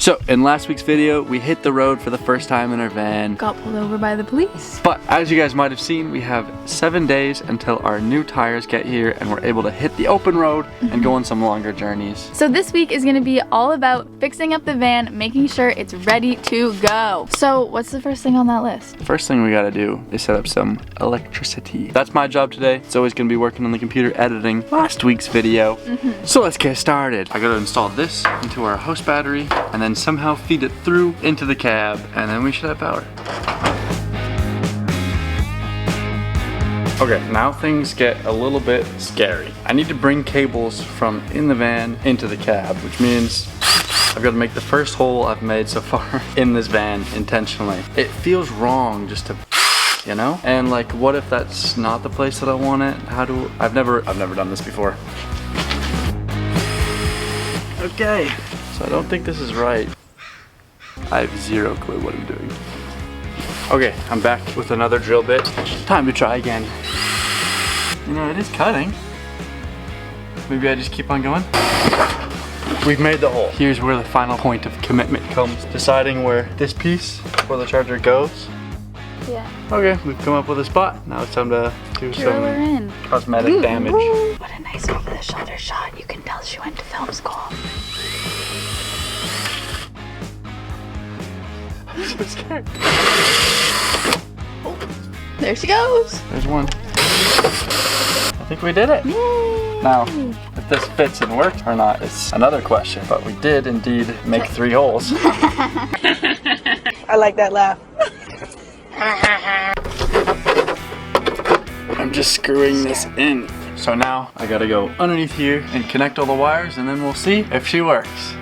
So in last week's video, we hit the road for the first time in our van. Got pulled over by the police. But as you guys might have seen, we have 7 days until our new tires get here and we're able to hit the open road and go on some longer journeys. So this week is gonna be all about fixing up the van, making sure it's ready to go. So what's the first thing on that list? The first thing we gotta do is set up some electricity. That's my job today. It's always gonna be working on the computer editing last week's video. So let's get started. I gotta install this into our house battery and then somehow feed it through into the cab, and then we should have power. Okay, now things get a little bit scary. I need to bring cables from in the van into the cab, which means I've got to make the first hole I've made so far in this van intentionally. It feels wrong just to, you know? And like, what if that's not the place that I want it? I've never done this before. Okay, so I don't think this is right. I have zero clue what I'm doing. Okay, I'm back with another drill bit. Time to try again. You know, it is cutting. Maybe I just keep on going. We've made the hole. Here's where the final point of commitment comes. Deciding where this piece, where the charger goes. Yeah. Okay, we've come up with a spot. Now it's time to do some cosmetic damage. What a nice over the shoulder shot. You can tell she went to film school. I'm so scared. There she goes. There's one. I think we did it. Yay. Now, if this fits and works or not, it's another question. But we did indeed make 3 holes. I like that laugh. I'm just screwing this in. So now I gotta go underneath here and connect all the wires, and then we'll see if she works.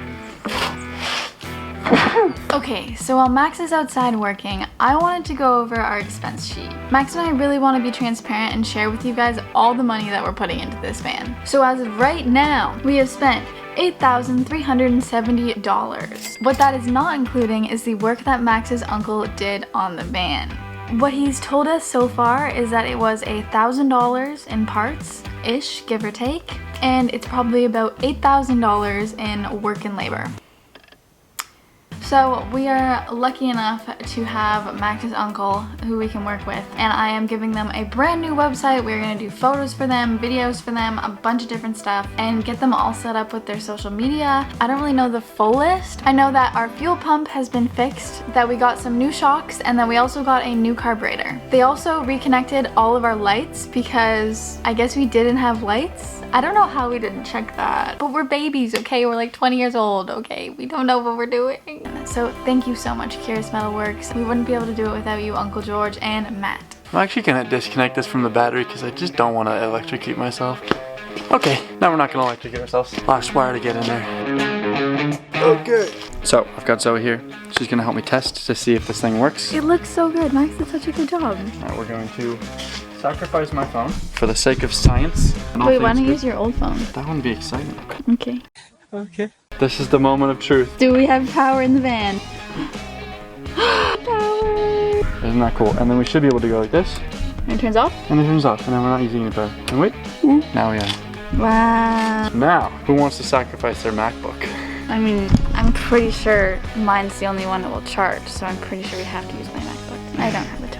Okay, so while Max is outside working, I wanted to go over our expense sheet. Max and I really want to be transparent and share with you guys all the money that we're putting into this van. So as of right now, we have spent $8,370. What that is not including is the work that Max's uncle did on the van. What he's told us so far is that it was $1,000 in parts-ish, give or take, and it's probably about $8,000 in work and labor. So we are lucky enough to have Max's uncle who we can work with, and I am giving them a brand new website. We're gonna do photos for them, videos for them, a bunch of different stuff, and get them all set up with their social media. I don't really know the full list. I know that our fuel pump has been fixed, that we got some new shocks, and then we also got a new carburetor. They also reconnected all of our lights because I guess we didn't have lights. I don't know how we didn't check that, but we're babies, okay? We're like 20 years old, okay? We don't know what we're doing. So thank you so much, Curious Metalworks. We wouldn't be able to do it without you, Uncle George and Matt. I'm actually gonna disconnect this from the battery because I just don't want to electrocute myself. Okay, now we're not gonna electrocute ourselves. Last wire to get in there. Okay. So I've got Zoe here. She's gonna help me test to see if this thing works. It looks so good. Max did such a good job. Alright, we're going to sacrifice my phone for the sake of science. Wait, why don't you use your old phone? That would be exciting. Okay. Okay. This is the moment of truth. Do we have power in the van? Power! Isn't that cool? And then we should be able to go like this. And it turns off? And it turns off, and then we're not using any power. And wait. Now we are. Wow. Now, who wants to sacrifice their MacBook? I mean, I'm pretty sure mine's the only one that will charge, so I'm pretty sure we have to use my MacBook. I don't have a choice.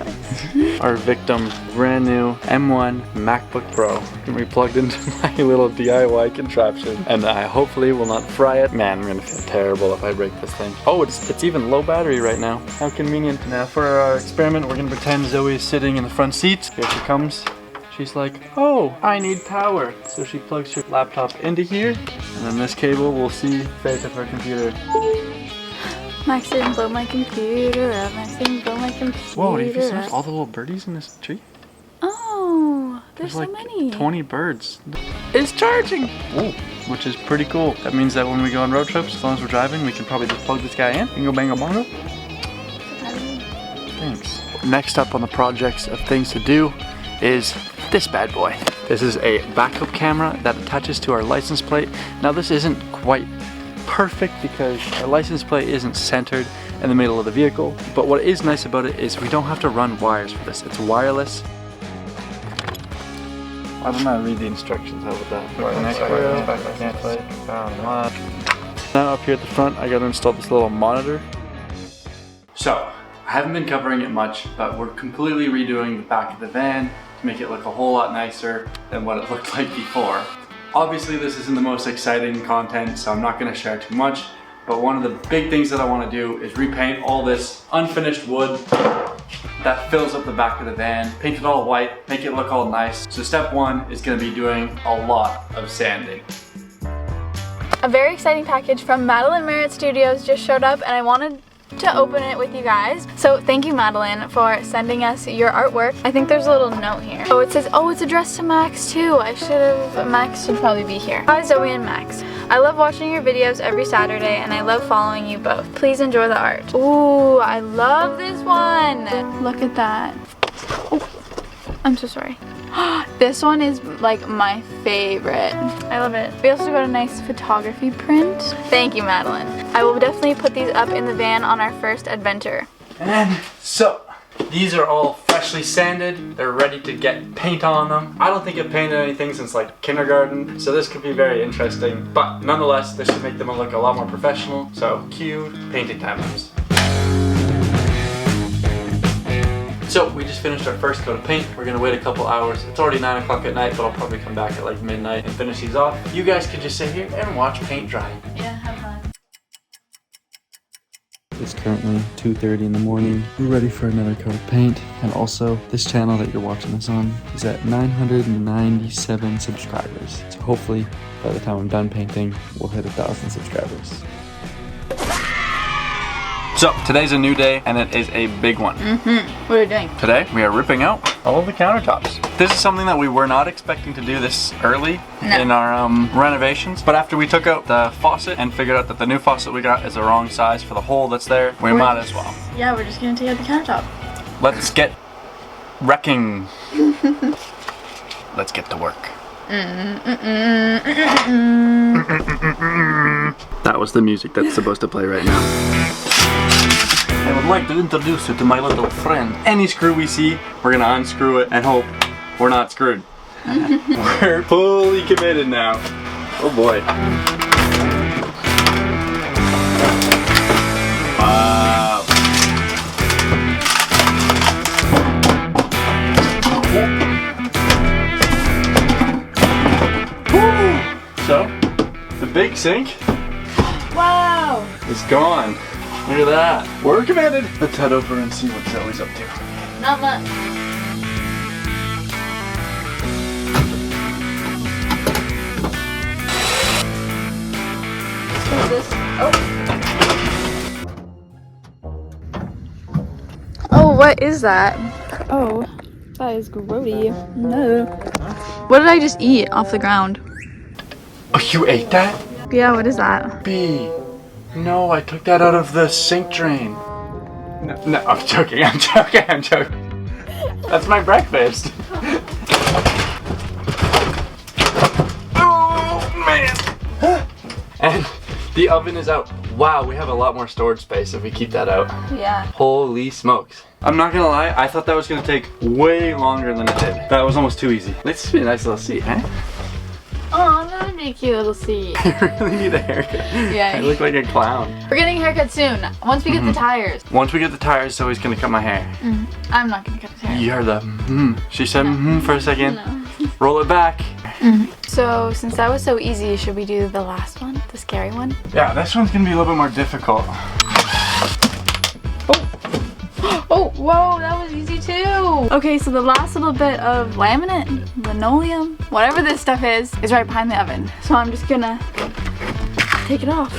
Our victim, brand new M1 MacBook Pro, can be plugged into my little DIY contraption, and I hopefully will not fry it. Man, I'm gonna feel terrible if I break this thing. Oh, it's even low battery right now. How convenient. Now for our experiment, we're gonna pretend Zoe is sitting in the front seat. Here she comes. She's like, oh, I need power. So she plugs her laptop into here, and then this cable will see fate of her computer. Max didn't blow my computer up. Max didn't blow my computer Whoa, do you see up. all the little birdies in this tree? Oh, there's so like many. 20 birds. It's charging! Ooh, which is pretty cool. That means that when we go on road trips, as long as we're driving, we can probably just plug this guy in and go bang a bongo. Thanks. Next up on the projects of things to do is this bad boy. This is a backup camera that attaches to our license plate. Now this isn't quite perfect because our license plate isn't centered in the middle of the vehicle, but what is nice about it is we don't have to run wires for this. It's wireless. I don't know, read the instructions. How about that? Now up here at the front, I gotta install this little monitor. So, I haven't been covering it much, but we're completely redoing the back of the van to make it look a whole lot nicer than what it looked like before. Obviously this isn't the most exciting content, so I'm not gonna share too much, but one of the big things that I wanna do is repaint all this unfinished wood that fills up the back of the van, paint it all white, make it look all nice. So step one is gonna be doing a lot of sanding. A very exciting package from Madeline Merritt Studios just showed up and I wanted to open it with you guys. So thank you, Madeline, for sending us your artwork. I think there's a little note here. Oh, it says, oh, it's addressed to Max too. Max should probably be here. Hi, Zoe and Max. I love watching your videos every Saturday and I love following you both. Please enjoy the art. Ooh, I love this one. Look at that. Oh, I'm so sorry. This one is like my favorite. I love it. We also got a nice photography print. Thank you, Madeline. I will definitely put these up in the van on our first adventure. And so, these are all freshly sanded. They're ready to get paint on them. I don't think I've painted anything since like kindergarten, so this could be very interesting. But nonetheless, this should make them look a lot more professional. So, cue painting time. So we just finished our first coat of paint. We're gonna wait a couple hours. It's already 9 o'clock at night, but I'll probably come back at like midnight and finish these off. You guys could just sit here and watch paint dry. Yeah, have fun. It's currently 2:30 in the morning. We're ready for another coat of paint. And also, this channel that you're watching this on is at 997 subscribers. So hopefully, by the time I'm done painting, we'll hit 1,000 subscribers. So, today's a new day, and it is a big one. What are you doing? Today, we are ripping out all of the countertops. This is something that we were not expecting to do this early in our renovations, but after we took out the faucet and figured out that the new faucet we got is the wrong size for the hole that's there, we might as well. Yeah, we're just gonna take out the countertop. Let's get wrecking. Let's get to work. That was the music that's supposed to play right now. I would like to introduce you to my little friend. Any screw we see, we're gonna unscrew it and hope we're not screwed. We're fully committed now. Oh boy. Wow. Woo! So, the big sink, Wow! is gone. Look at that. We're committed. Let's head over and see what Zoe's up to. Not much. What's this? Oh, what is that? Oh, that is grody. No. What did I just eat off the ground? Oh, you ate that? Yeah, what is that? B. No, I took that out of the sink drain. No, I'm joking, I'm joking. That's my breakfast. Oh, man. And the oven is out. Wow, we have a lot more storage space if we keep that out. Yeah. Holy smokes. I'm not gonna lie, I thought that was gonna take way longer than it did. That was almost too easy. Let's be a nice little seat, huh? Oh, that would be a cute little seat. You really need a haircut. Yeah. I look like a clown. We're getting a haircut soon. Once we get the tires. Once we get the tires, Zoe's gonna cut my hair. I'm not gonna cut his hair. You heard the She said for a second. No. Roll it back. So, since that was so easy, should we do the last one? The scary one? Yeah, this one's gonna be a little bit more difficult. Oh, whoa, that was easy too. Okay, so the last little bit of laminate, linoleum, whatever this stuff is right behind the oven. So I'm just gonna take it off.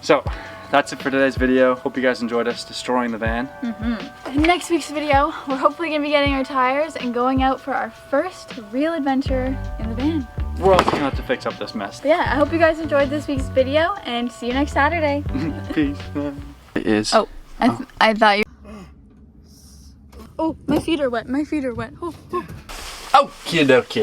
So, that's it for today's video. Hope you guys enjoyed us destroying the van. In next week's video, we're hopefully gonna be getting our tires and going out for our first real adventure in the van. We're also gonna have to fix up this mess. But yeah, I hope you guys enjoyed this week's video and see you next Saturday. Peace. It is. Oh, I thought you. Oh, my feet are wet. My feet are wet. Oh, oh. Okie dokie.